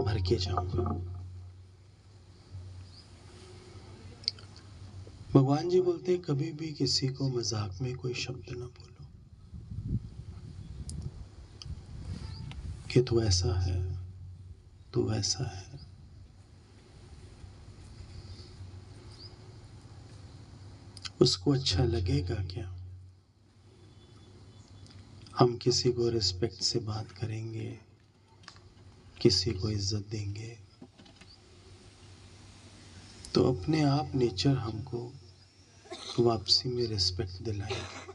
भर के जाऊंगा। भगवान जी बोलते हैं कभी भी किसी को मजाक में कोई शब्द ना बोलो कि तू ऐसा है, तू वैसा है। उसको अच्छा लगेगा क्या? हम किसी को रिस्पेक्ट से बात करेंगे, किसी को इज्जत देंगे, तो अपने आप नेचर हमको वापसी में रिस्पेक्ट दिलाएगा।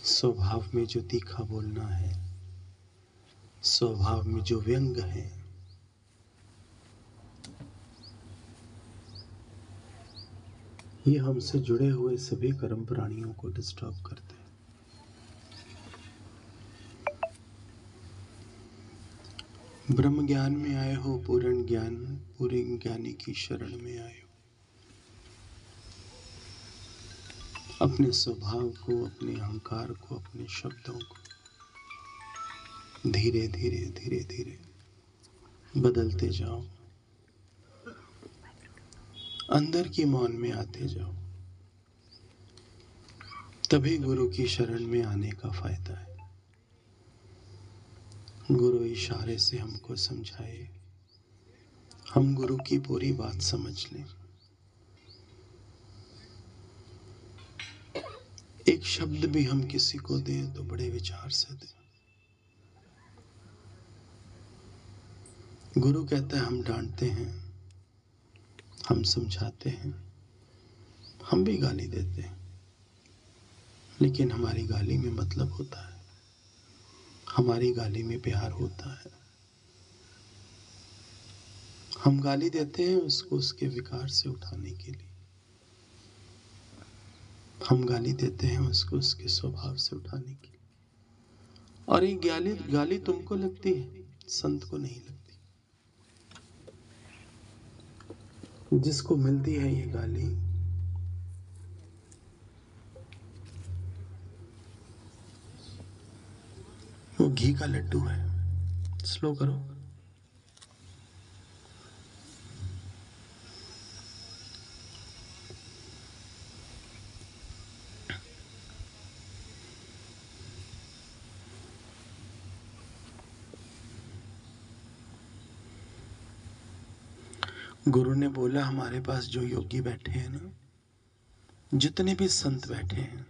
स्वभाव में जो तीखा बोलना है, स्वभाव में जो व्यंग है, ये हमसे जुड़े हुए सभी कर्म प्राणियों को डिस्टर्ब करते हैं। ब्रह्म ज्ञान में आए हो, पूर्ण ज्ञान, पूरे ज्ञानी की शरण में आए हो। अपने स्वभाव को, अपने अहंकार को, अपने शब्दों को धीरे धीरे धीरे धीरे बदलते जाओ। अंदर की मौन में आते जाओ। तभी गुरु की शरण में आने का फायदा है। गुरु इशारे से हमको समझाए, हम गुरु की पूरी बात समझ लें। एक शब्द भी हम किसी को दें तो बड़े विचार से दें। गुरु कहता है हम डांटते हैं, हम समझाते हैं, हम भी गाली देते हैं, लेकिन हमारी गाली में मतलब होता है, हमारी गाली में प्यार होता है। हम गाली देते हैं उसको उसके विकार से उठाने के लिए, हम गाली देते हैं उसको उसके स्वभाव से उठाने के लिए। और ये गाली तुमको लगती है, संत को नहीं लगती। जिसको मिलती है ये गाली, वो घी का लड्डू है। स्लो करो। गुरु ने बोला हमारे पास जो योगी बैठे हैं ना, जितने भी संत बैठे हैं,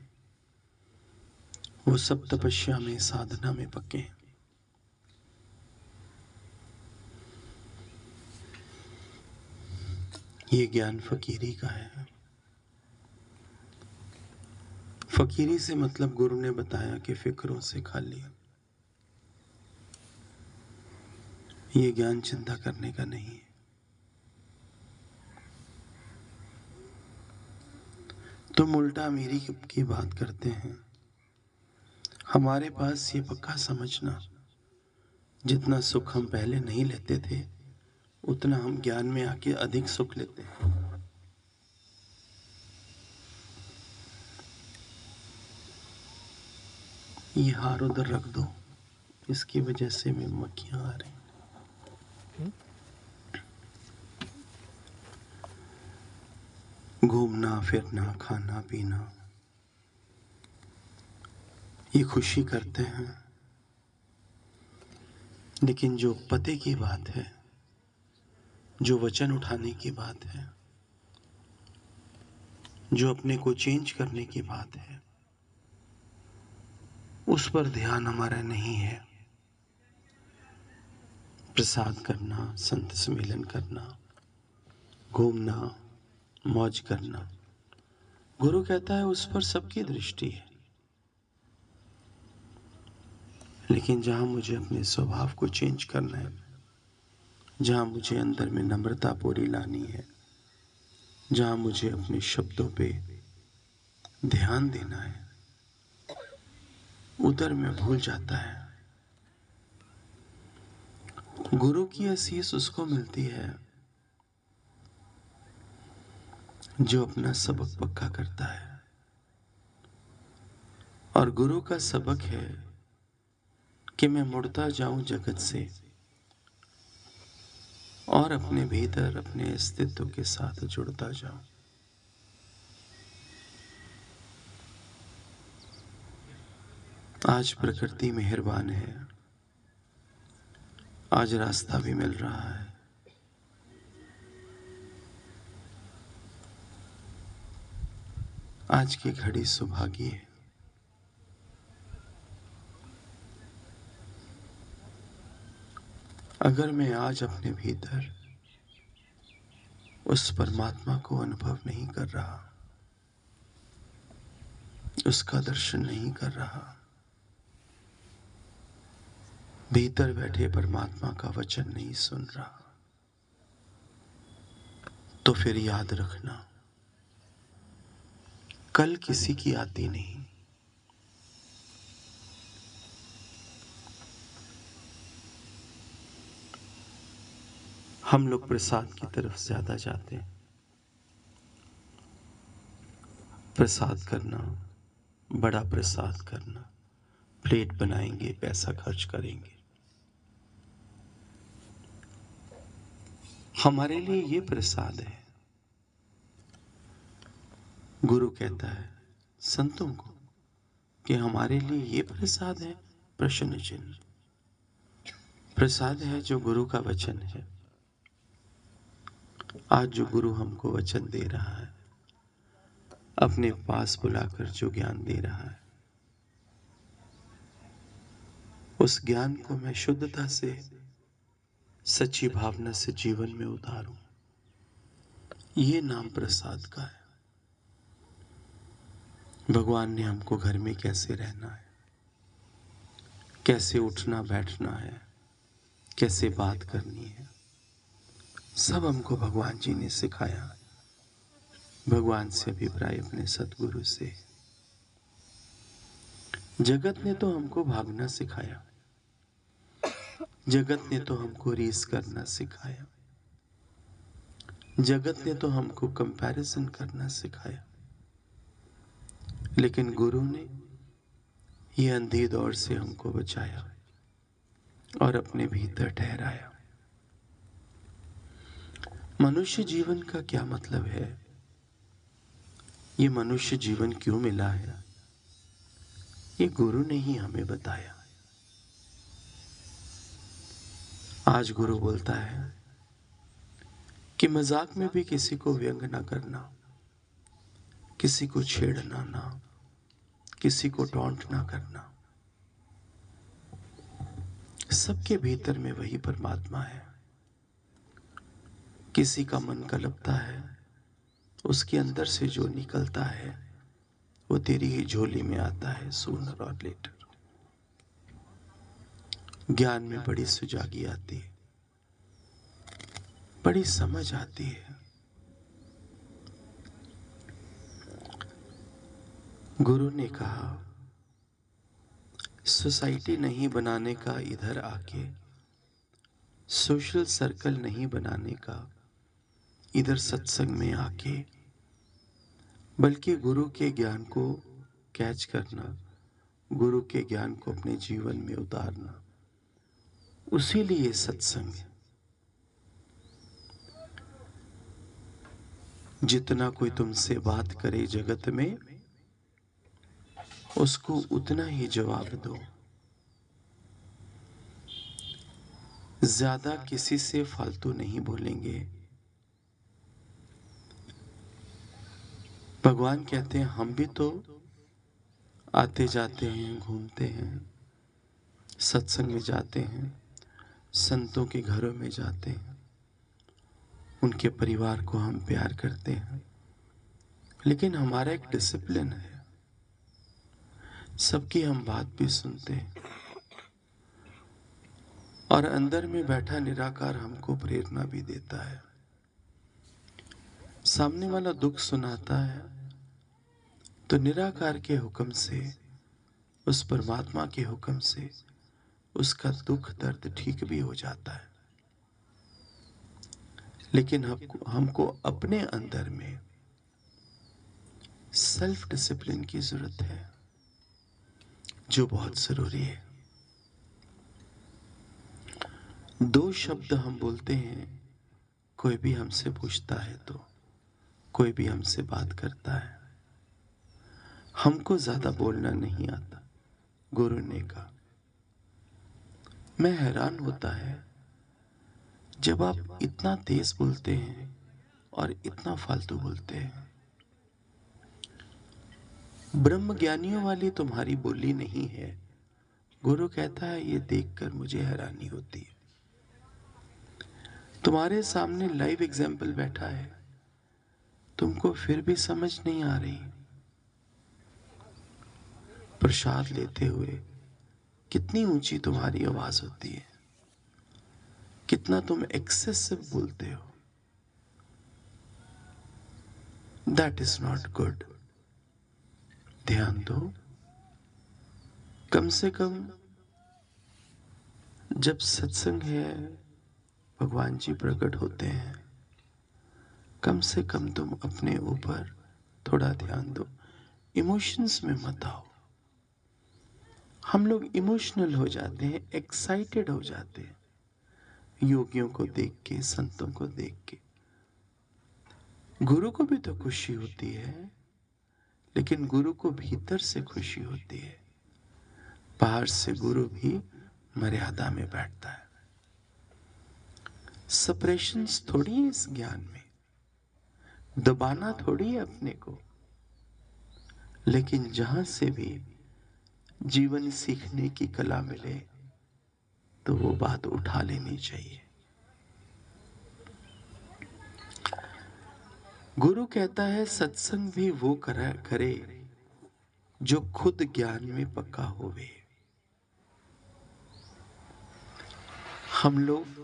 वो सब तपस्या में, साधना में पक्के हैं। ये ज्ञान फकीरी का है। फकीरी से मतलब गुरु ने बताया कि फिक्रों से खाली। ये ज्ञान चिंता करने का नहीं है। तुम उल्टा अमीरी की बात करते हैं। हमारे पास ये पक्का समझना, जितना सुख हम पहले नहीं लेते थे, उतना हम ज्ञान में आके अधिक सुख लेते हैं। ये हार उधर रख दो, इसकी वजह से में मक्खियां आ रही। घूमना फिरना, खाना पीना, ये खुशी करते हैं, लेकिन जो पते की बात है, जो वचन उठाने की बात है, जो अपने को चेंज करने की बात है, उस पर ध्यान हमारा नहीं है। प्रसाद करना, संत सम्मेलन करना, घूमना, मौज करना, गुरु कहता है उस पर सबकी दृष्टि है। लेकिन जहां मुझे अपने स्वभाव को चेंज करना है, जहां मुझे अंदर में नम्रता पूरी लानी है, जहां मुझे अपने शब्दों पे ध्यान देना है, उधर में भूल जाता है। गुरु की आशीष उसको मिलती है जो अपना सबक पक्का करता है। और गुरु का सबक है कि मैं मुड़ता जाऊं जगत से और अपने भीतर अपने अस्तित्व के साथ जुड़ता जाऊं। आज प्रकृति मेहरबान है, आज रास्ता भी मिल रहा है। आज की घड़ी सुभागी है। अगर मैं आज अपने भीतर उस परमात्मा को अनुभव नहीं कर रहा, उसका दर्शन नहीं कर रहा, भीतर बैठे परमात्मा का वचन नहीं सुन रहा, तो फिर याद रखना, कल किसी की आती नहीं। हम लोग प्रसाद की तरफ ज्यादा जाते हैं। प्रसाद करना, बड़ा प्रसाद करना, प्लेट बनाएंगे, पैसा खर्च करेंगे। हमारे लिए ये प्रसाद है। गुरु कहता है संतों को कि हमारे लिए ये प्रसाद है, प्रश्न चिन्ह। प्रसाद है जो गुरु का वचन है। आज जो गुरु हमको वचन दे रहा है, अपने पास बुलाकर जो ज्ञान दे रहा है, उस ज्ञान को मैं शुद्धता से, सच्ची भावना से जीवन में उतारूं, ये नाम प्रसाद का है। भगवान ने हमको घर में कैसे रहना है, कैसे उठना बैठना है, कैसे बात करनी है, सब हमको भगवान जी ने सिखाया। भगवान से अभिप्राय अपने सतगुरु से। जगत ने तो हमको भागना सिखाया, जगत ने तो हमको रीस करना सिखाया, जगत ने तो हमको कंपैरिजन करना सिखाया, लेकिन गुरु ने ये अंधी दौड़ से हमको बचाया और अपने भीतर ठहराया। मनुष्य जीवन का क्या मतलब है, ये मनुष्य जीवन क्यों मिला है, ये गुरु ने ही हमें बताया। आज गुरु बोलता है कि मजाक में भी किसी को व्यंग ना करना, किसी को छेड़ना ना, किसी को टॉन्ट ना करना। सबके भीतर में वही परमात्मा है। किसी का मन कलपता है, उसके अंदर से जो निकलता है वो तेरी ही झोली में आता है सूनर और लेटर। ज्ञान में बड़ी सुजागी आती है, बड़ी समझ आती है। गुरु ने कहा सोसाइटी नहीं बनाने का इधर आके, सोशल सर्कल नहीं बनाने का इधर सत्संग में आके, बल्कि गुरु के ज्ञान को कैच करना, गुरु के ज्ञान को अपने जीवन में उतारना, उसी लिए सत्संग है। जितना कोई तुमसे बात करे जगत में, उसको उतना ही जवाब दो। ज्यादा किसी से फालतू नहीं बोलेंगे। भगवान कहते हैं हम भी तो आते जाते हैं, घूमते हैं, सत्संग में जाते हैं, संतों के घरों में जाते हैं, उनके परिवार को हम प्यार करते हैं, लेकिन हमारा एक डिसिप्लिन है। सबकी हम बात भी सुनते हैं और अंदर में बैठा निराकार हमको प्रेरणा भी देता है। सामने वाला दुख सुनाता है तो निराकार के हुक्म से, उस परमात्मा के हुक्म से उसका दुख दर्द ठीक भी हो जाता है। लेकिन हमको अपने अंदर में सेल्फ डिसिप्लिन की जरूरत है, जो बहुत जरूरी है। दो शब्द हम बोलते हैं, कोई भी हमसे पूछता है तो, कोई भी हमसे बात करता है। हमको ज्यादा बोलना नहीं आता, गुरु ने कहा। मैं हैरान होता है जब आप इतना तेज बोलते हैं और इतना फालतू बोलते हैं। ब्रह्म ज्ञानियों वाली तुम्हारी बोली नहीं है। गुरु कहता है, ये देखकर मुझे हैरानी होती है। तुम्हारे सामने लाइव एग्जाम्पल बैठा है, तुमको फिर भी समझ नहीं आ रही। प्रसाद लेते हुए कितनी ऊंची तुम्हारी आवाज होती है, कितना तुम एक्सेसिव बोलते हो। That is not good. ध्यान दो, कम से कम जब सत्संग है, भगवान जी प्रकट होते हैं, कम से कम तुम अपने ऊपर थोड़ा ध्यान दो। इमोशंस में मत आओ। हम लोग इमोशनल हो जाते हैं, एक्साइटेड हो जाते हैं योगियों को देख के, संतों को देख के। गुरु को भी तो खुशी होती है, लेकिन गुरु को भीतर से खुशी होती है। बाहर से गुरु भी मर्यादा में बैठता है। सप्रेशंस थोड़ी है इस ज्ञान में, दबाना थोड़ी है अपने को। लेकिन जहां से भी जीवन सीखने की कला मिले तो वो बात उठा लेनी चाहिए। गुरु कहता है, सत्संग भी वो करे जो खुद ज्ञान में पक्का होवे। हम लोग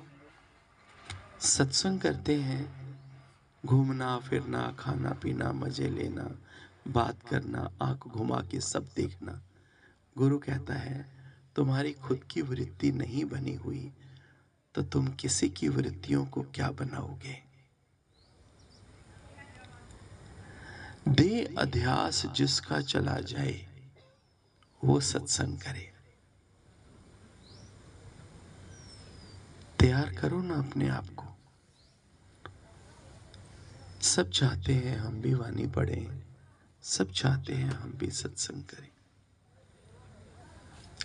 सत्संग करते हैं, घूमना फिरना, खाना पीना, मजे लेना, बात करना, आंख घुमा के सब देखना। गुरु कहता है, तुम्हारी खुद की वृत्ति नहीं बनी हुई तो तुम किसी की वृत्तियों को क्या बनाओगे। देह अध्यास जिसका चला जाए वो सत्संग करे। तैयार करो ना अपने आप को। सब चाहते हैं हम भी वाणी पढ़ें, सब चाहते हैं हम भी सत्संग करें,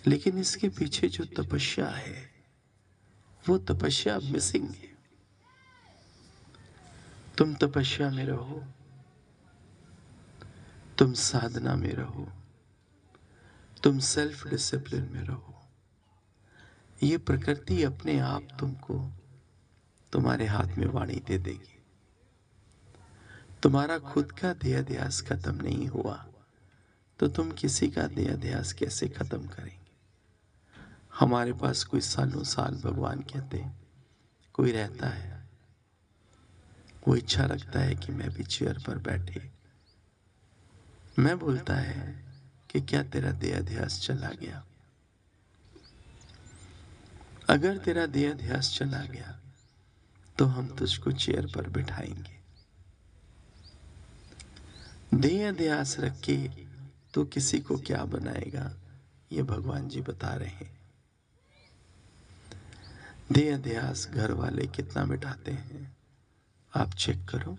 लेकिन इसके पीछे जो तपस्या है वो तपस्या मिसिंग है। तुम तपस्या में रहो, तुम साधना में रहो, तुम सेल्फ डिसिप्लिन में रहो। ये प्रकृति अपने आप तुमको तुम्हारे हाथ में वाणी दे देगी। तुम्हारा खुद का देहाध्यास खत्म नहीं हुआ तो तुम किसी का देहाध्यास कैसे खत्म करेंगे। हमारे पास कोई सालों साल भगवान कहते हैं कोई रहता है, वो इच्छा रखता है कि मैं भी चेयर पर बैठे। मैं बोलता है कि क्या तेरा देहाध्यास चला गया? अगर तेरा देहाध्यास चला गया तो हम तुझको चेयर पर बिठाएंगे। देहाध्यास रख के तो किसी को क्या बनाएगा, ये भगवान जी बता रहे हैं। देहाध्यास घर वाले कितना मिटाते हैं, आप चेक करो।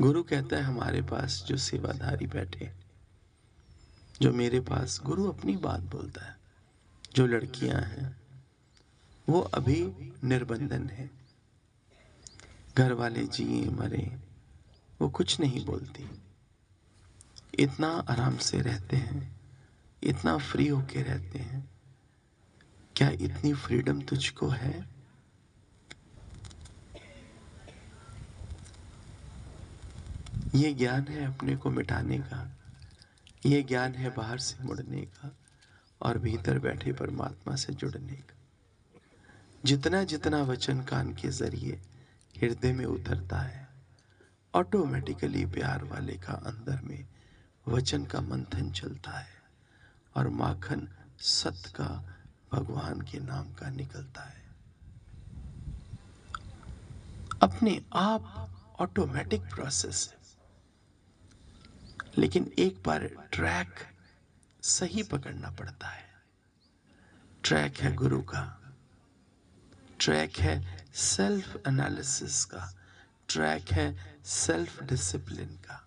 गुरु कहता है, हमारे पास जो सेवाधारी बैठे, जो मेरे पास गुरु अपनी बात बोलता है, जो लड़कियां हैं वो अभी निर्बंधन है, घर वाले जिए मरे वो कुछ नहीं बोलती, इतना आराम से रहते हैं, इतना फ्री होके रहते हैं। क्या इतनी फ्रीडम तुझको है? ये ज्ञान है अपने को मिटाने का, ये ज्ञान है बाहर से मुड़ने का और भीतर बैठे परमात्मा से जुड़ने का। जितना जितना वचन कान के जरिए हृदय में उतरता है, ऑटोमेटिकली प्यार वाले का अंदर में वचन का मंथन चलता है और माखन सत्य का, भगवान के नाम का निकलता है अपने आप। ऑटोमेटिक प्रोसेस है, लेकिन एक बार ट्रैक सही पकड़ना पड़ता है। ट्रैक है गुरु का, ट्रैक है सेल्फ एनालिसिस का, ट्रैक है सेल्फ डिसिप्लिन का।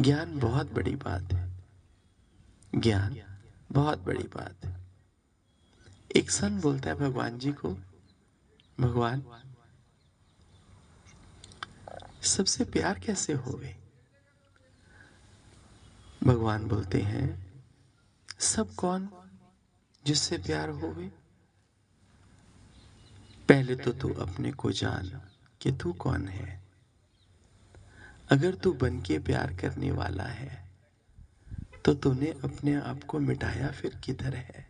ज्ञान बहुत बड़ी बात है, ज्ञान बहुत बड़ी बात है। एक संत बोलता है भगवान जी को, भगवान सबसे प्यार कैसे होवे? भगवान बोलते हैं, सब कौन जिससे प्यार होवे? पहले तो तू अपने को जान कि तू कौन है। अगर तू बन के प्यार करने वाला है तो तूने अपने आप को मिटाया फिर किधर है?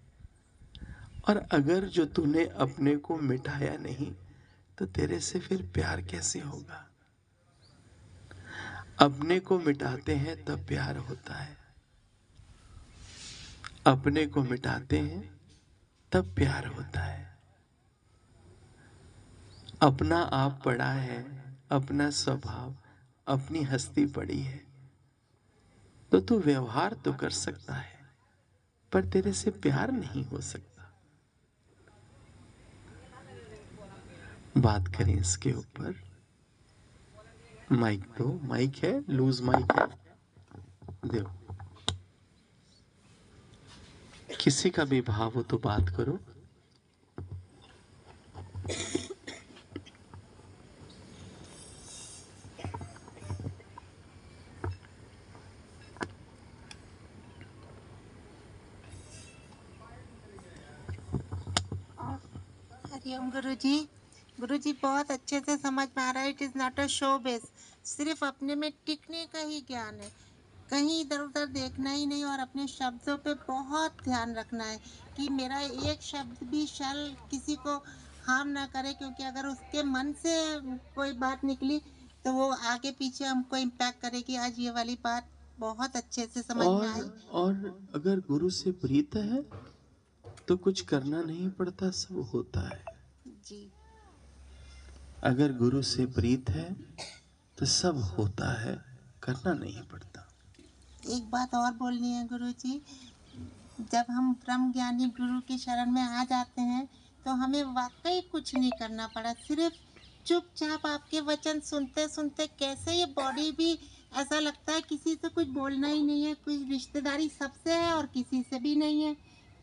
और अगर जो तूने अपने को मिटाया नहीं तो तेरे से फिर प्यार कैसे होगा? अपने को मिटाते हैं तब प्यार होता है, अपने को मिटाते हैं तब प्यार होता है। अपना आप पड़ा है, अपना स्वभाव, अपनी हस्ती पड़ी है, तो तू व्यवहार तो कर सकता है पर तेरे से प्यार नहीं हो सकता। बात करें इसके ऊपर। माइक दो, माइक है, लूज माइक है, देखो किसी का भी भाव हो तो बात करो। हरिओम गुरुजी। गुरुजी बहुत अच्छे से समझ में आ रहा है। It is not a show base, सिर्फ अपने में टिकने का ही ज्ञान है। कहीं इधर उधर देखना ही नहीं और अपने शब्दों पे बहुत ध्यान रखना है कि मेरा एक शब्द भी शल किसी को हार्म ना करे, क्योंकि अगर उसके मन से कोई बात निकली तो वो आगे पीछे हमको इम्पैक्ट करेगी। आज ये वाली बात बहुत अच्छे से समझ में आई। और अगर गुरु से प्रीत है तो कुछ करना नहीं पड़ता, सब होता है जी। अगर गुरु से प्रीत है तो सब होता है, करना नहीं पड़ता। एक बात और बोलनी है गुरुजी, जब हम ब्रह्म ज्ञानी गुरु की शरण में आ जाते हैं तो हमें वाकई कुछ नहीं करना पड़ा, सिर्फ चुपचाप आपके वचन सुनते सुनते कैसे ये बॉडी भी ऐसा लगता है किसी से कुछ बोलना ही नहीं है, कुछ रिश्तेदारी सबसे है और किसी से भी नहीं है,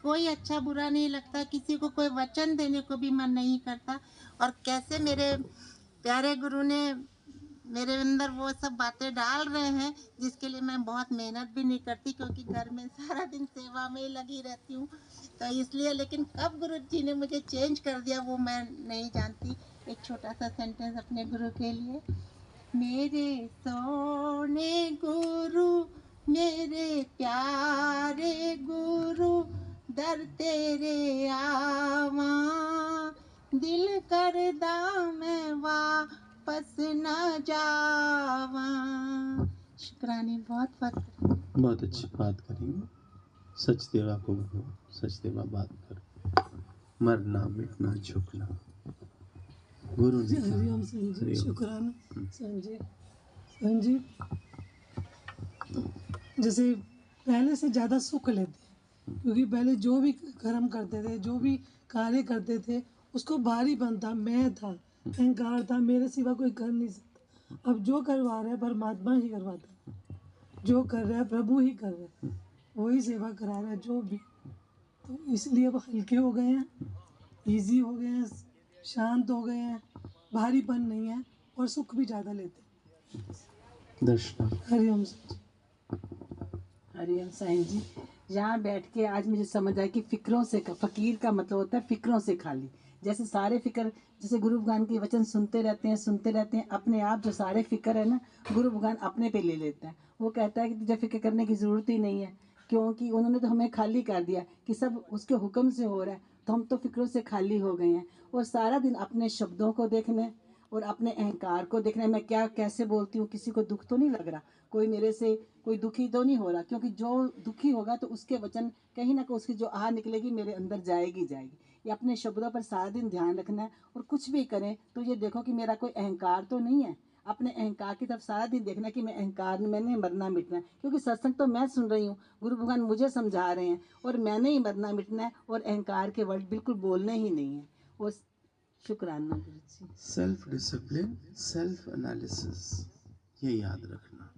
कोई अच्छा बुरा नहीं लगता, किसी को कोई वचन देने को भी मन नहीं करता। और कैसे मेरे प्यारे गुरु ने मेरे अंदर वो सब बातें डाल रहे हैं जिसके लिए मैं बहुत मेहनत भी नहीं करती, क्योंकि घर में सारा दिन सेवा में ही लगी रहती हूँ, तो इसलिए। लेकिन कब गुरु जी ने मुझे चेंज कर दिया वो मैं नहीं जानती। एक छोटा सा सेंटेंस अपने गुरु के लिए। मेरे सोने गुरु, मेरे प्यारे गुरु, दर तेरे आवा, दिल करदा मैं वापस न जावा। शुक्रानी बहुत बहुत अच्छी बात करेंगे। सच देवा को बोलो, सच देवा बात करो, मरना मिटना झुकना गुरु ने हरिओम संजी, शुक्राना संजी। संजी जैसे पहले से ज़्यादा सुख लेते हैं, क्योंकि पहले जो भी कर्म करते थे, जो भी कार्य करते थे, उसको भारीपन था, मैं था, अहंकार था, मेरे सिवा कोई कर नहीं सकता। अब जो करवा रहा है परमात्मा ही करवाता है, जो कर रहा है प्रभु ही कर रहा है, वही सेवा करा रहा है जो भी। तो इसलिए अब हल्के हो गए हैं, इजी हो गए हैं, शांत हो गए हैं, भारीपन नहीं है और सुख भी ज़्यादा लेते हैं। दर्शना हरिओम। हरिओम साईं जी। यहाँ बैठ के आज मुझे समझ आया कि फिक्रों से, फकीर का मतलब होता है फिक्रों से खाली। जैसे सारे फिक्र, जैसे गुरु भगवान के वचन सुनते रहते हैं, अपने आप जो सारे फिक्र है ना गुरु भगवान अपने पे ले लेता है। वो कहता है कि तुझे फिक्र करने की ज़रूरत ही नहीं है, क्योंकि उन्होंने तो हमें खाली कर दिया कि सब उसके हुक्म से हो रहा है, तो हम तो फिक्रों से खाली हो गए हैं। और सारा दिन अपने शब्दों को देखना और अपने अहंकार को देखना, मैं क्या कैसे बोलती हूँ, किसी को दुख तो नहीं लग रहा, कोई मेरे से कोई दुखी तो नहीं हो रहा, क्योंकि जो दुखी होगा तो उसके वचन कहीं ना कहीं उसकी जो आह निकलेगी मेरे अंदर जाएगी। ये अपने शब्दों पर सारा दिन ध्यान रखना है। और कुछ भी करें तो ये देखो कि मेरा कोई अहंकार तो नहीं है, अपने अहंकार की तरफ सारा दिन देखना कि मैं अहंकार में मैंने मरना मिटना है, क्योंकि सत्संग तो मैं सुन रही हूँ, गुरु भगवान मुझे समझा रहे हैं और मैंने ही मरना मिटना है और अहंकार के वर्ड बिल्कुल बोलने ही नहीं है। वो शुक्राना गुरु जी। सेल्फ डिसिप्लिन, सेल्फ एनालिसिस, ये याद रखना।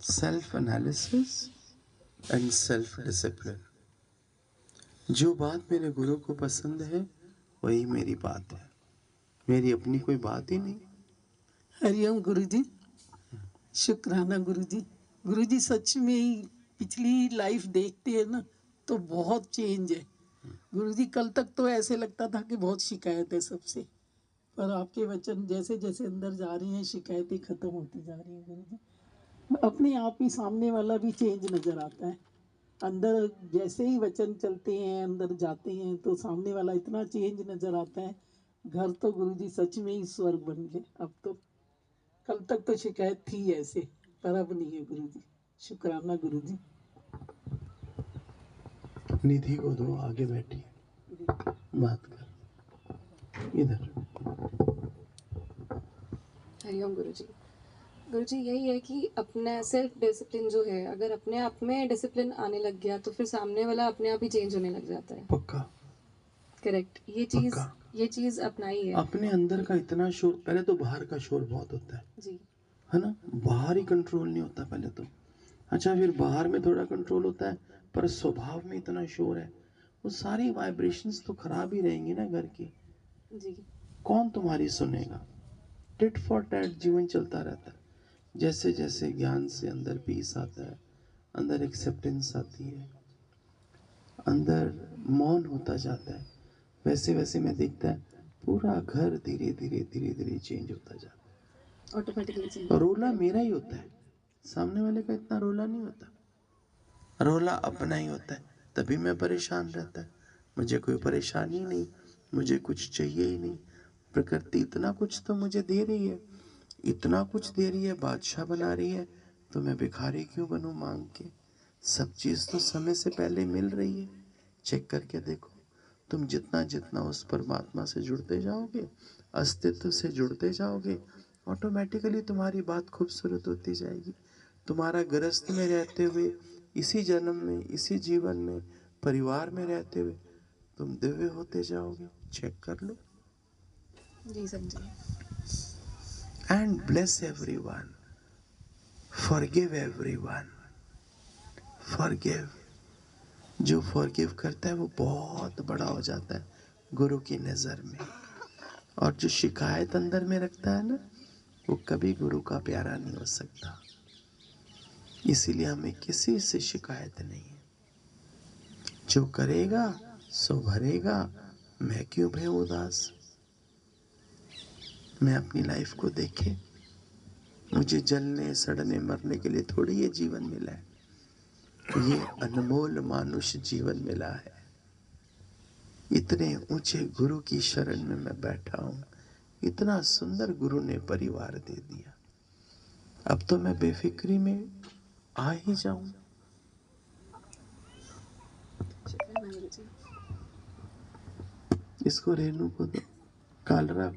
Self analysis and self discipline. जो बात मेरे गुरु को पसंद है वही मेरी बात है, मेरी अपनी कोई बात ही नहीं। हरिओम गुरुजी, शुक्राना गुरुजी। गुरुजी सच में ही पिछली लाइफ देखते हैं ना तो बहुत चेंज है गुरुजी। कल तक तो ऐसे लगता था कि बहुत शिकायत है सबसे, पर आपके वचन जैसे जैसे अंदर जा रही हैं शिकायतें खत्म होती जा रही हैं गुरुजी। अपने आप ही सामने वाला भी चेंज नजर आता है। अंदर जैसे ही वचन चलते हैं अंदर जाते हैं तो सामने वाला इतना चेंज नजर आता है। घर तो गुरुजी सच में ही स्वर्ग बन गए अब तो। कल तक तो शिकायत थी ऐसे, पर अब नहीं है गुरुजी। शुक्राना गुरुजी। निधि को दो, आगे बैठी बात कर, इधर। हरिओम गुरुजी। गुरुजी यही है कि अपना सेल्फ डिसिप्लिन जो है, अगर अपने आप में डिसिप्लिन आने लग गया तो फिर सामने वाला अपने आप ही चेंज होने लग जाता है। पक्का करेक्ट, ये चीज अपनाई है। अपने अंदर का इतना शोर, पहले तो बाहर का शोर बहुत होता है जी, है ना, बाहर ही कंट्रोल नहीं होता पहले तो। अच्छा, फिर बाहर में थोड़ा कंट्रोल होता है, पर स्वभाव में इतना शोर है, वो सारी वाइब्रेशंस तो खराब ही रहेंगी ना घर की। जी, कौन तुम्हारी सुनेगा? टिट फॉर टैट जीवन चलता रहता है। जैसे जैसे ज्ञान से अंदर पीस आता है, अंदर एक्सेप्टेंस आती है, अंदर मौन होता जाता है, वैसे वैसे में दिखता है पूरा घर धीरे धीरे धीरे धीरे चेंज होता जाता है। Automatically change. रोला मेरा ही होता है, सामने वाले का इतना रोला नहीं होता। रोला अपना ही होता है, तभी मैं परेशान रहता है। मुझे कोई परेशानी नहीं, मुझे कुछ चाहिए ही नहीं। प्रकृति इतना कुछ तो मुझे दे रही है, इतना कुछ दे रही है, बादशाह बना रही है, तो मैं भिखारी क्यों बनूं मांग के? सब चीज़ तो समय से पहले मिल रही है। चेक करके देखो, तुम जितना जितना उस परमात्मा से जुड़ते जाओगे, अस्तित्व से जुड़ते जाओगे, ऑटोमेटिकली तुम्हारी बात खूबसूरत होती जाएगी। तुम्हारा गृहस्थ में रहते हुए, इसी जन्म में, इसी जीवन में, परिवार में रहते हुए तुम दिव्य होते जाओगे। चेक कर लो। जी समझिए। And bless everyone, forgive everyone, forgive. जो फॉरगिव करता है वो बहुत बड़ा हो जाता है गुरु की नज़र में, और जो शिकायत अंदर में रखता है ना, वो कभी गुरु का प्यारा नहीं हो सकता। इसीलिए हमें किसी से शिकायत नहीं है। जो करेगा सो भरेगा, मैं क्यों भय उदास। मैं अपनी लाइफ को देखे, मुझे जलने सड़ने मरने के लिए थोड़ी ये जीवन मिला है, ये अनमोल मानुष जीवन मिला है। इतने ऊंचे गुरु की शरण में मैं बैठा हूँ, इतना सुंदर गुरु ने परिवार दे दिया। अब तो मैं बेफिक्री में आ ही जाऊं। शुक्राना गुरुजी। इसको रेनू को दो, काल रहा।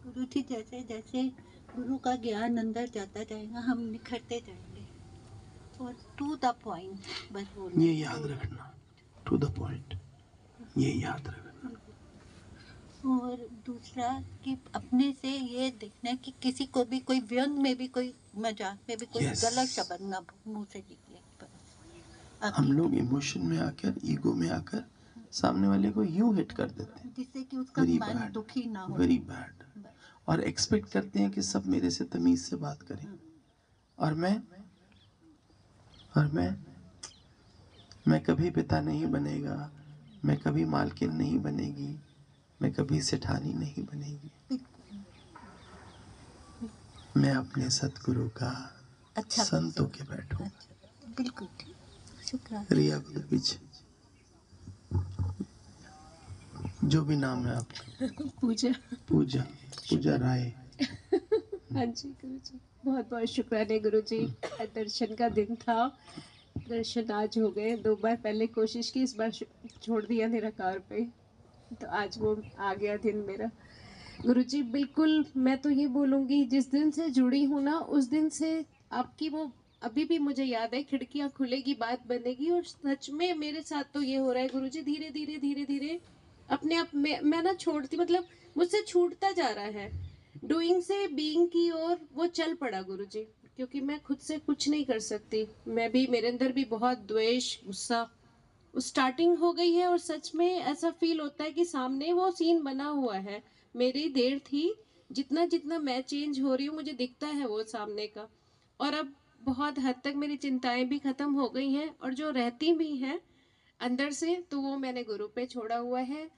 गुरु जी जैसे जैसे गुरु का ज्ञान अंदर जाता जाएगा हम निखरते जाएंगे, और टू द पॉइंट बस बोलना। ये याद रखना, टू द पॉइंट, ये याद रखना। और दूसरा कि अपने से ये देखना कि किसी को भी कोई व्यंग में भी, कोई मजाक में भी कोई Yes. गलत शब्द ना मुंह से निकले। बस हम लोग इमोशन में आकर, ईगो में आकर सामने वाले को यूं हिट कर देते हैं, जिससे कि उसका वेरी मन बैड, दुखी ना हो। Very bad. और एक्सपेक्ट करते हैं कि सब मेरे से तमीज से बात करें, और मैं कभी पिता नहीं बनेगा, मैं कभी मालकिन नहीं बनेगी, मैं कभी सेठानी नहीं बनेगी। मैं अपने सतगुरु का अच्छा, संतों के बैठूं। बिल्कुल ठीक। शुक्रिया। रिया को तो पीछे, जो भी नाम है आपका। पूजा राय। हाँ जी गुरुजी, बहुत बहुत शुक्राने गुरुजी। दर्शन का दिन था, दर्शन आज हो गए। 2 बार पहले कोशिश की, इस बार छोड़ दिया निराकार पे। तो आज वो आ गया दिन मेरा। गुरुजी बिल्कुल, मैं तो ये बोलूँगी, जिस दिन से जुड़ी हूँ ना, उस दिन से आपकी वो अभी भी मुझे याद है, खिड़कियाँ खुलेगी बात बनेगी। और सच में मेरे साथ तो ये हो रहा है गुरुजी, धीरे धीरे धीरे धीरे अपने आप मैं ना छोड़ती, मतलब मुझसे छूटता जा रहा है। डूइंग से बीइंग की ओर वो चल पड़ा गुरुजी, क्योंकि मैं खुद से कुछ नहीं कर सकती। मैं भी, मेरे अंदर भी बहुत द्वेष, गुस्सा स्टार्टिंग हो गई है। और सच में ऐसा फील होता है कि सामने वो सीन बना हुआ है। मेरी देर थी, जितना जितना मैं चेंज हो रही हूँ मुझे दिखता है वो सामने का। और अब बहुत हद तक मेरी चिंताएं भी खत्म हो गई हैं, और जो रहती भी हैं अंदर से, तो वो मैंने गुरु पे छोड़ा हुआ है।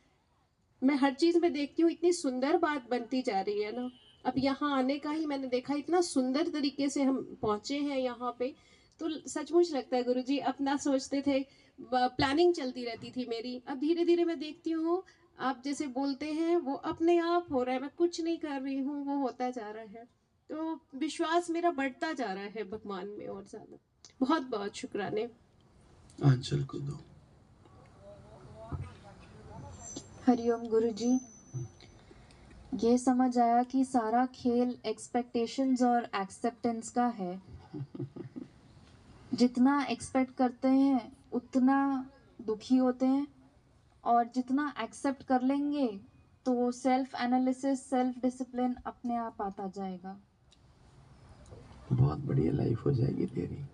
मैं हर चीज में देखती हूँ इतनी सुंदर बात बनती जा रही है ना। अब यहाँ आने का ही मैंने देखा, इतना सुंदर तरीके से हम पहुंचे हैं यहाँ पे। तो सचमुच लगता है गुरुजी, अपना सोचते थे, प्लानिंग चलती रहती थी मेरी, अब धीरे धीरे मैं देखती हूँ आप जैसे बोलते हैं वो अपने आप हो रहा है। मैं कुछ नहीं कर रही हूँ, वो होता जा रहा है। तो विश्वास मेरा बढ़ता जा रहा है भगवान में और ज्यादा। बहुत बहुत शुक्राने। आंचल को दो। हरिओम गुरुजी, ये समझ आया कि सारा खेल एक्सपेक्टेशंस और एक्सेप्टेंस का है। जितना एक्सपेक्ट करते हैं उतना दुखी होते हैं, और जितना एक्सेप्ट कर लेंगे तो सेल्फ एनालिसिस, सेल्फ डिसिप्लिन अपने आप आता जाएगा। बहुत बढ़िया लाइफ हो जाएगी तेरी।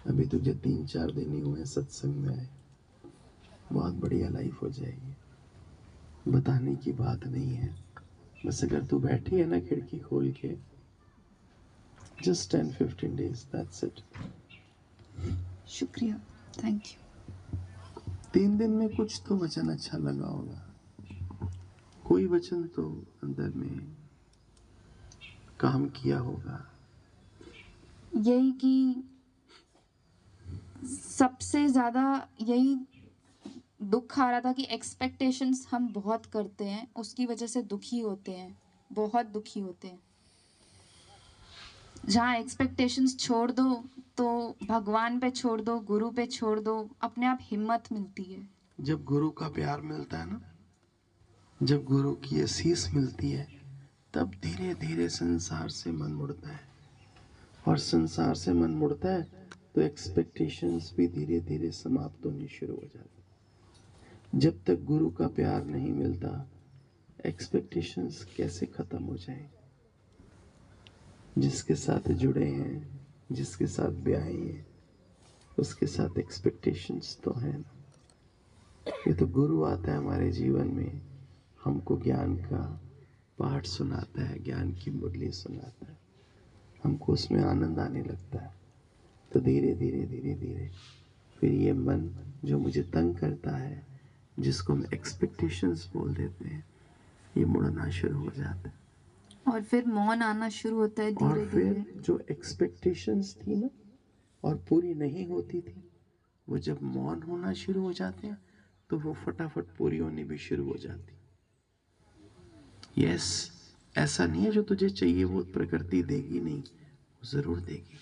अभी तुझे 3-4 दिन ही हुए सत्संग में आए, बहुत बढ़िया लाइफ हो जाएगी। बताने की बात नहीं है, बस अगर तू बैठी है ना खिड़की खोल के, जस्ट 10-15 days, दैट्स इट। शुक्रिया, थैंक यू। 3 दिन में कुछ तो वचन अच्छा लगा होगा, कोई वचन तो अंदर में काम किया होगा। यही कि सबसे ज़्यादा यही दुख आ रहा था कि एक्सपेक्टेशंस हम बहुत करते हैं, उसकी वजह से दुखी होते हैं, बहुत दुखी होते हैं। जहाँ एक्सपेक्टेशंस छोड़ दो तो भगवान पे छोड़ दो, गुरु पे छोड़ दो, अपने आप हिम्मत मिलती है। जब गुरु का प्यार मिलता है ना, जब गुरु की असीस मिलती है, तब धीरे धीरे संसार से मन मुड़ता है। और संसार से मन मुड़ता है तो एक्सपेक्टेशंस भी धीरे धीरे समाप्त होनी शुरू हो जाती। जब तक गुरु का प्यार नहीं मिलता, एक्सपेक्टेशंस कैसे खत्म हो जाए। जिसके साथ जुड़े हैं, जिसके साथ ब्याहे हैं, उसके साथ एक्सपेक्टेशंस तो हैं ना। ये तो गुरु आता है हमारे जीवन में, हमको ज्ञान का पाठ सुनाता है, ज्ञान की मुरली सुनाता है, हमको उसमें आनंद आने लगता है। तो धीरे धीरे धीरे धीरे फिर ये मन जो मुझे तंग करता है, जिसको हम एक्सपेक्टेशंस बोल देते हैं, ये मुड़ना शुरू हो जाता है। और फिर मौन आना शुरू होता है और धीरे फिर धीरे। जो एक्सपेक्टेशंस थी ना और पूरी नहीं होती थी, वो जब मौन होना शुरू हो जाते हैं तो वो फटाफट पूरी होनी भी शुरू हो जाती। यस, ऐसा नहीं है जो तुझे चाहिए वो प्रकृति देगी नहीं, वो जरूर देगी,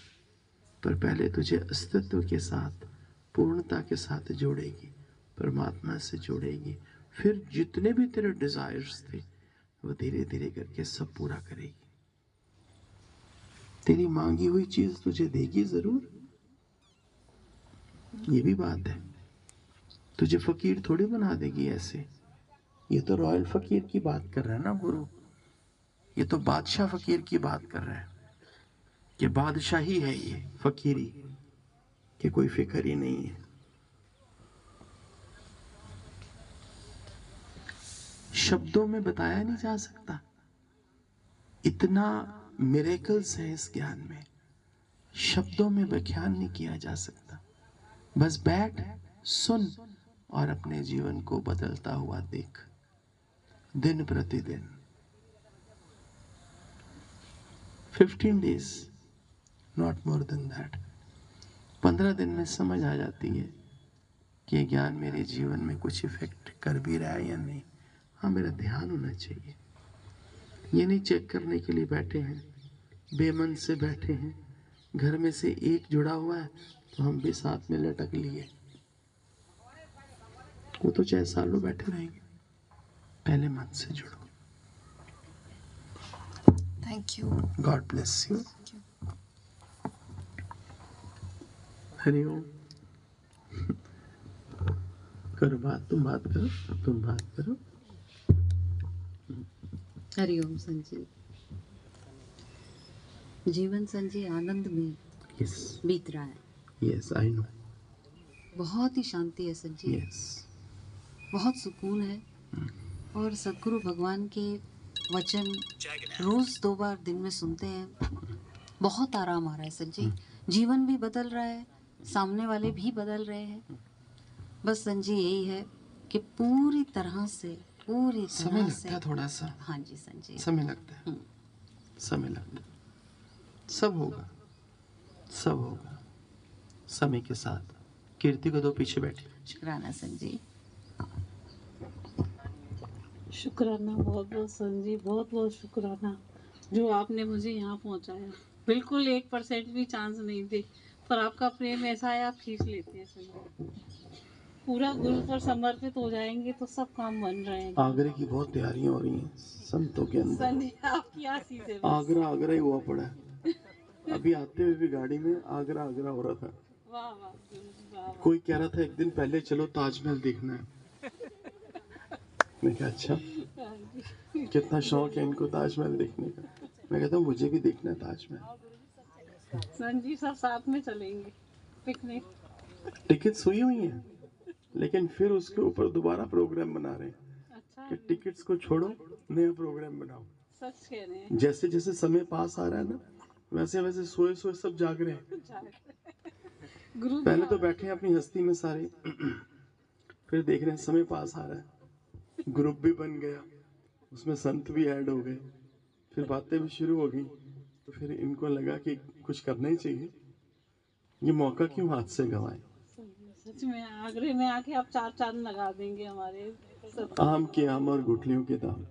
पर पहले तुझे अस्तित्व के साथ, पूर्णता के साथ जोड़ेगी, परमात्मा से जोड़ेगी। फिर जितने भी तेरे डिजायर्स थे वो धीरे धीरे करके सब पूरा करेगी। तेरी मांगी हुई चीज तुझे देगी जरूर, ये भी बात है। तुझे फकीर थोड़ी बना देगी ऐसे। ये तो रॉयल फकीर की बात कर रहा है ना गुरु, ये तो बादशाह फकीर की बात कर रहा है कि बादशाही है ये फकीरी, कि कोई फिक्र ही नहीं है। शब्दों में बताया नहीं जा सकता, इतना मिरेकल्स है इस ज्ञान में, शब्दों में व्याख्यान नहीं किया जा सकता। बस बैठ, सुन और अपने जीवन को बदलता हुआ देख, दिन प्रतिदिन। 15 days, not more than that. 15 दिन में समझ आ जाती है कि ये ज्ञान मेरे जीवन में कुछ इफेक्ट कर भी रहा है या नहीं। हाँ, मेरा ध्यान होना चाहिए। ये नहीं चेक करने के लिए बैठे हैं, बेमन से बैठे हैं, घर में से एक जुड़ा हुआ है तो हम भी साथ में लटक लिए, वो तो चाहे सालों बैठे रहेंगे। पहले मन से जुड़ो। Thank you. God bless you. हरिओम। करो बात, तुम बात करो, तुम बात करो। हरिओम संजी। जीवन संजी आनंद में यस बीत रहा है। Yes I know. बहुत ही शांति है संजी। यस बहुत सुकून है। और सदगुरु भगवान के वचन रोज 2 बार दिन में सुनते हैं। बहुत आराम आ रहा है संजी। जीवन भी बदल रहा है, सामने वाले भी बदल रहे हैं। बस संजी यही है कि पूरी तरह से समय लगता है थोड़ा सा। हाँ जी संजी। समय लगता है, समय लगता है। सब होगा, सब होगा समय के साथ। कीर्ति को दो पीछे बैठी। शुक्राना संजी। शुक्राना, बहुत बहुत संजी, बहुत बहुत शुक्राना जो आपने मुझे यहाँ पहुँचाया। बिल्कुल 1% भी चांस नहीं थे, पर आपका प्रेम ऐसा है, आप खींच लेते हैं संजी। पूरा गुरु पर समर्पित हो जाएंगे तो सब काम बन रहे हैं। आगरे की बहुत तैयारियां हो रही हैं संतों के अंदर। संजी आपकी आशीष है। आगरा आगरा ही हुआ पड़ा है। अभी आते हुए भी गाड़ी में आगरा आगरा हो रहा था। वाह वाह गुरु, वाह वाह। कोई कह रहा था एक दिन पहले चलो ताजमहल देखना है। मैं कहा अच्छा, कितना शौक है इनको ताजमहल देखने का। मैं कहता हूँ मुझे भी देखना है ताजमहल। संजी सब साथ में चलेंगे पिकनिक। टिकट्स हुई हुई हैं, लेकिन फिर उसके ऊपर दोबारा प्रोग्राम बना रहे हैं अच्छा, कि टिकट्स को छोड़ो, नया प्रोग्राम बनाओ। सच कह रहे हैं। जैसे जैसे समय पास आ रहा है ना, वैसे वैसे सोए सोए सब जाग रहे हैं। गुरु पहले तो बैठे हैं अपनी हस्ती में सारे, फिर देख रहे हैं समय पास आ रहा है, ग्रुप भी बन गया, उसमें संत भी ऐड हो गए, फिर बातें भी शुरू हो गई। तो फिर इनको लगा कि कुछ करना ही चाहिए, ये मौका क्यों हाथ से गंवाएं। सच में आगरे में आके आप 4 चांद लगा देंगे हमारे सब। आम के आम और गुठलियों के दाम।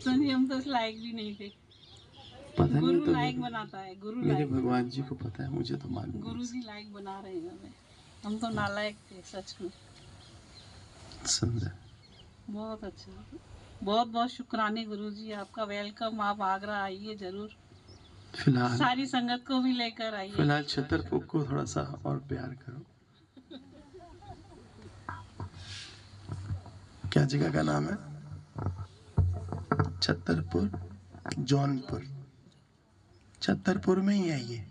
संजी हम तो इस लायक भी नहीं थे। पता नहीं, गुरु तो लायक बनाता है, गुरु मेरे लायक। भगवान जी को पता है, मुझे तो मालूम गुरु जी लायक बना रहे हैं हमें। हम तो नालायक थे सच में। सुंदर। बहुत अच्छा, बहुत बहुत शुक्राने गुरु जी, आपका वेलकम। आप आगरा आइए जरूर, फिलहाल सारी संगत को भी लेकर आइए। फिलहाल छतरपुर को थोड़ा सा और प्यार करो। क्या जगह का नाम है? छतरपुर, जौनपुर। छतरपुर में ही है ये।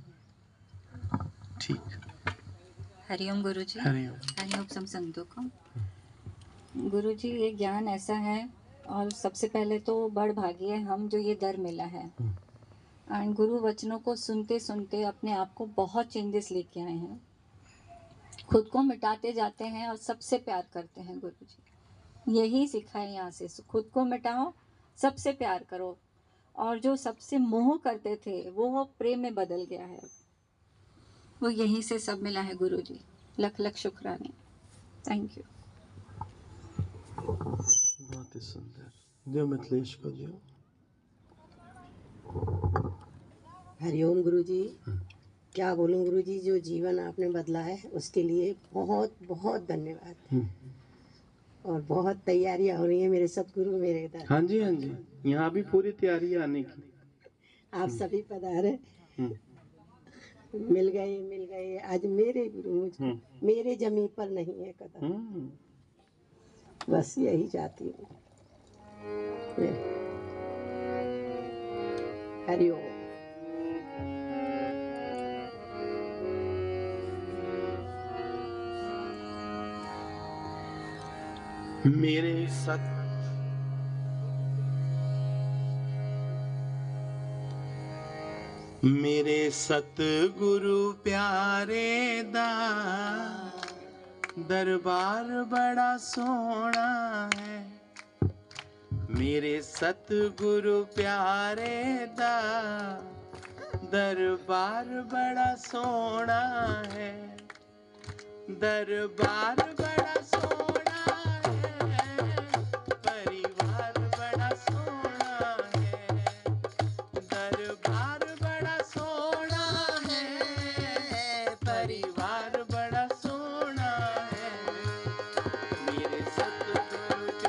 ठीक। हरिओम गुरुजी। हरिओम। हरिओम सब संतों को। गुरुजी ये ज्ञान ऐसा है, और सबसे पहले तो बड़ भागी है हम जो ये दर मिला है। एंड गुरु वचनों को सुनते सुनते अपने आप को बहुत चेंजेस लेके आए हैं। खुद को मिटाते जाते हैं और सबसे प्यार करते हैं। गुरुजी यही सिखाए यहाँ से, खुद को मिटाओ, सबसे प्यार करो, और जो सबसे मोह करते थे वो प्रेम में बदल गया है। वो यहीं से सब मिला है गुरुजी। लख लख शुक्राने। Thank you. बहुत ही सुंदर। जो मिथिलेश को दियो। हरिओम गुरुजी। क्या बोलूं गुरुजी, जो जीवन आपने बदला है उसके लिए बहुत बहुत धन्यवाद। और बहुत तैयारियां हो रही है मेरे सतगुरु मेरे इधर। हाँ जी, हाँ जी, यहाँ भी पूरी तैयारी है आने की। आप सभी पधारे। मिल गए आज मेरे गुरु, मुझे मेरे जमीन पर नहीं है कदम। बस यही चाहती हूँ। हरिओम। मेरे सतगुरु प्यारे दा दरबार बड़ा सोना है। मेरे सतगुरु प्यारे दा दरबार बड़ा सोना है। दरबार बड़ा सोना है, परिवार बड़ा सोना है। दरबार बड़ा सोना है, परिवार बड़ा सोना है। मेरे सतगुरु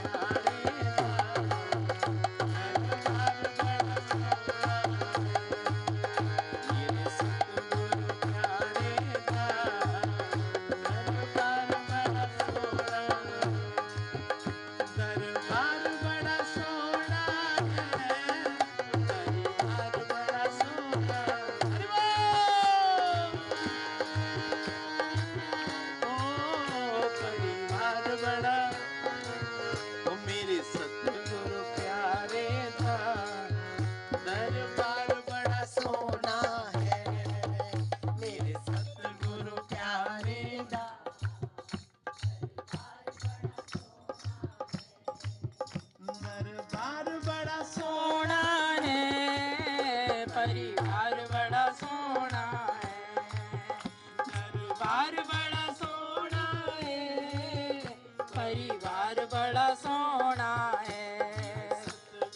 बड़ा सोना है,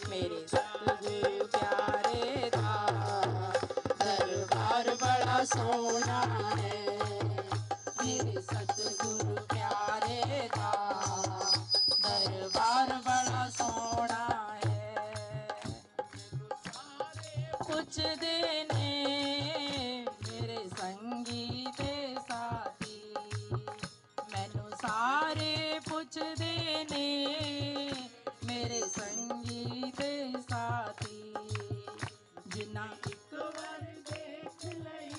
मेरे सतगुरु प्यारे दा दरबार बड़ा सोना है, मेरे सतगुरु प्यारे दा दरबार बड़ा सोना है। कुछ देने मेरे संगी दे साथी, मैनू सारे पुछ देने मेरे संगी दे साथी, जिन्ना एक बार देख लई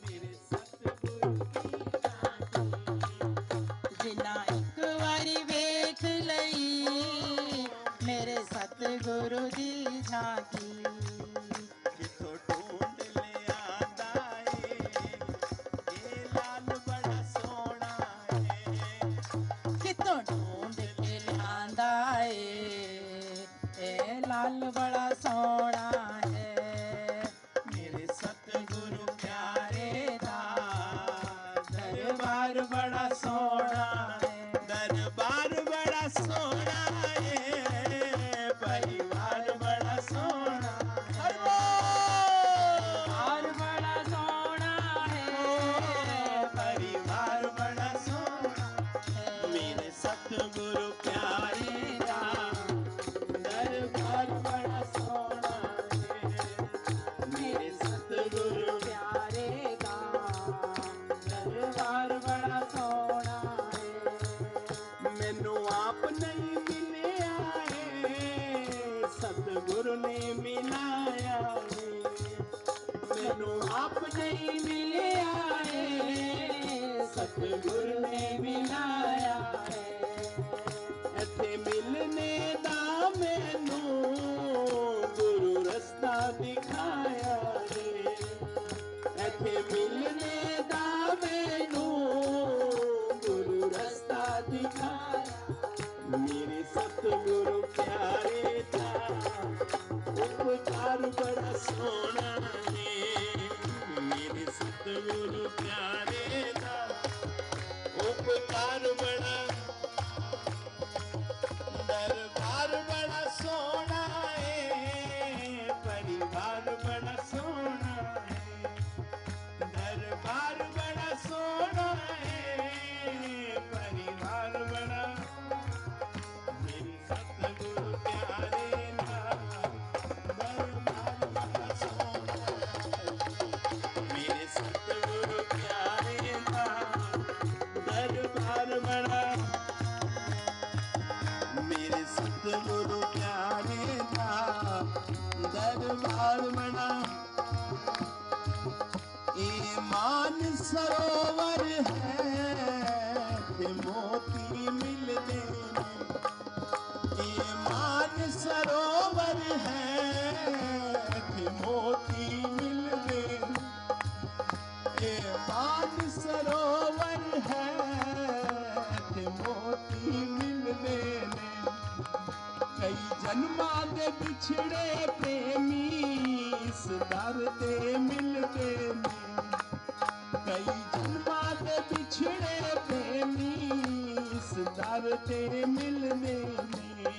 मेरे सतगुरु की झांकी, जिन्ना एक बार वेख लई मेरे सतगुरु दी झांकी, किथों ढूंढ ले आंदा ए लाल बड़ा सोना है, कितों ढूंढ के लांदा ए लाल बड़ा सोना है, मेरे सतगुरु प्यारे दा दरबार बड़ा सोना है, दरबार बड़ा सोना है, परिवार बड़ा सोना है, और बड़ा सोना है, परिवार बड़ा सोना है, मेरे सतगुरु प्यारे दा दरबार बड़ा सोना है, मेरे सतगुरु प्यारे दा दरबार बड़ा सोना है, मैनू आप नहीं मिलिया है, सतगुरु ने मिलाया है, मैनू आप नहीं मिलिया है, सतगुरु ने मिलाया है, इत्थे मिलने दा मैनू गुरु रस्ता दिखाया है, इत्थे मिलने दा मैनू गुरु रस्ता दिखाया, मेरे सतगुरु प्यारे दा उपकार बड़ा सोना है, मेरे सतगुरु प्यारे दा उपकार बड़ा, दरबार बड़ा सोना है, परिवार बड़ा सोना है, दरबार बड़ा सोना है, परिवार बड़ा, मेरे सतगुरु प्यारे दा दरबार बड़ा सोना है, मेरे सतगुरु प्यारे दा दरबार बड़ा, मेरे सतगुरु प्यारे दा दरबार बड़ा, ए मान सरोवर है ते मोती मिलदे ने, ए मान सरोवर है ते मोती मिलदे ने, ए मान सरोवर है ते मोती मिलदे ने, कई जन्मां दे बिछड़े प्रेमी इस दर ते मिलदे ने, कई जन्मां दे बिछड़े प्रेमी इस दर ते मिलदे ने,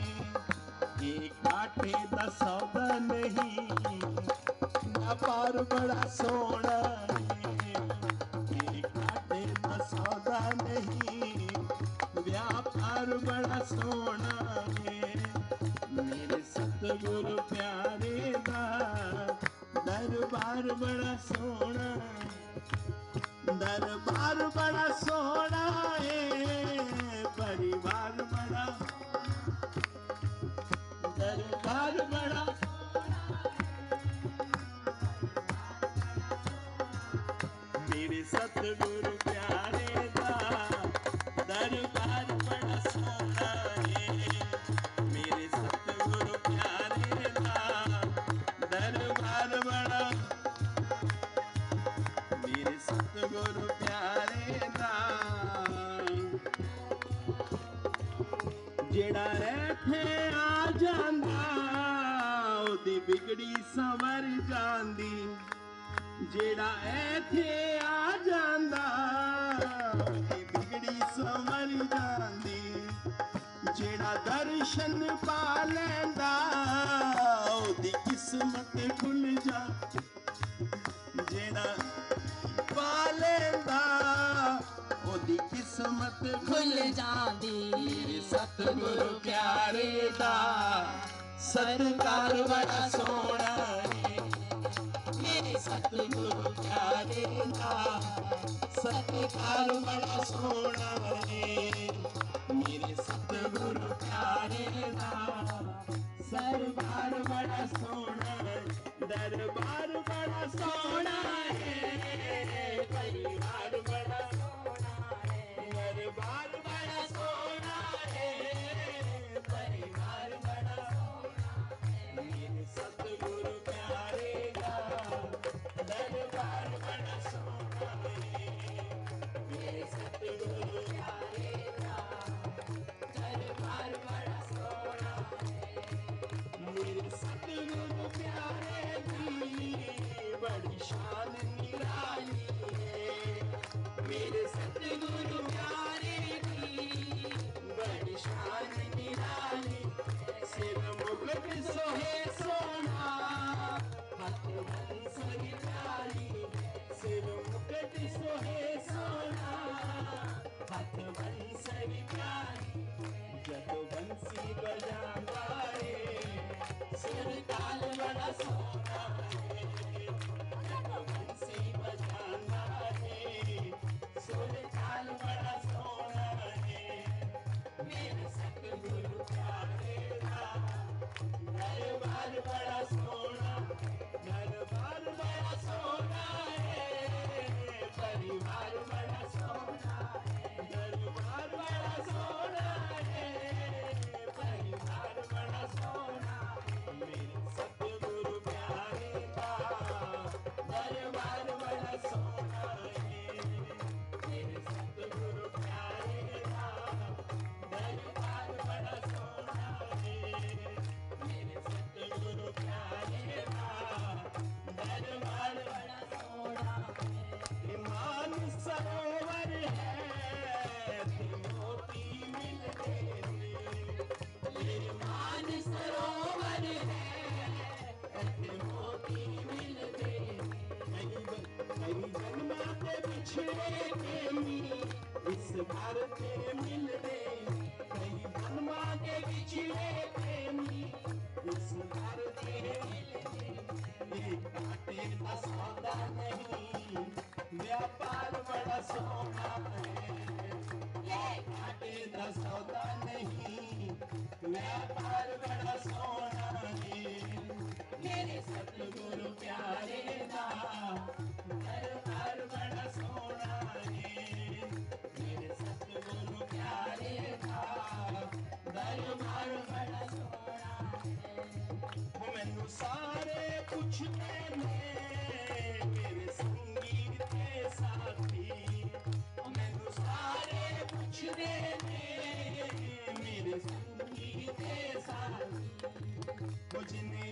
ये कांटे दा सौदा नहीं व्यापार बड़ा सोना है, ये कांटे दा सौदा नहीं व्यापार बड़ा सोना है, मेरे सतगुरु प्यारे दा दरबार बड़ा सोना है, दरबार बड़ा सोना है, परिवार बड़ा, दरबार बड़ा, मेरे सतगुरु प्यारे दा दरबार बड़ा सोना है, मेरे सतगुरु प्यारे दा दरबार बड़ा, मेरे सतगुरु प्यारे दा, जेड़ा इत्थे आ जांदा ओदी बिगड़ी संवर जांदी, जेड़ा इत्थे आ जांदा ओदी बिगड़ी संवर जांदी, जेड़ा दर्शन पा लैंदा ओदी किस्मत खुल जा जेड़ा पा लैंदा ओदी किस्मत खुल जांदी सतगुरु प्यारे दा सरकार बड़ा सोना है मेरे सतगुरु प्यारे दा सरकार बड़ा सोना है मेरे सतगुरु प्यारे दा सरकार बड़ा सोना है दरबार बड़ा सोना है परिवार बड़ा सोना है दरबार बड़ा सोना है परिवार बड़ा सोना है मेरे सतगुरु प्यारे दा दरबार बड़ा सोना है मेरे सतगुरु प्यारे दा दरबार बड़ा सोना है मेरे सतगुरु प्यारे दी बड़ी शान निराली है मेरे सतगुरु प्यारे दी बड़ी शान निराली सिर मुकुट सोहे सोना हाथ बंसरी प्यारी सिर मुकुट सोहे सोना हाथ बंसरी प्यारी जब बंसी बजाता है सिर ताल बड़ा सोना है जब बंसी बजाता है सुर ताल बड़ा सोना है मेरे सतगुरु प्यारे दा दरबार बड़ा सोना दरबार बड़ा सोना है परिवार बड़ा सोना है दरबार बड़ा सोना है परिवार बड़ा सोना मेरे सतगुरु प्यारे दा दरबार बड़ा सोना है मेरे सतगुरु प्यारे दा दरबार बड़ा सोना है मेरे सतगुरु प्यारे दा दरबार बड़ा सोना है ईमान सरोवर है मोती मिलते ईमान सरोवर है मोती मिलते कई जन्मा के पिछड़े प्रेमी इस घर पे मिलते कई जन्मा के पिछड़े प्रेमी इस घर पे मिलते एक कांटे का सौदा नहीं व्यापार बड़ा सोना है ये कांटे का सौदा नहीं व्यापार बड़ा सोना है मेरे सतगुरु प्यारे दा दरबार बड़ा सोना है मेरे सतगुरु प्यारे दा दरबार बड़ा सोना है वो मैनू सारे पुछते ने मेरे संगीत के साथी वो मैनू सारे पुछते ने मेरे संगीत के साथी वो जिन्हें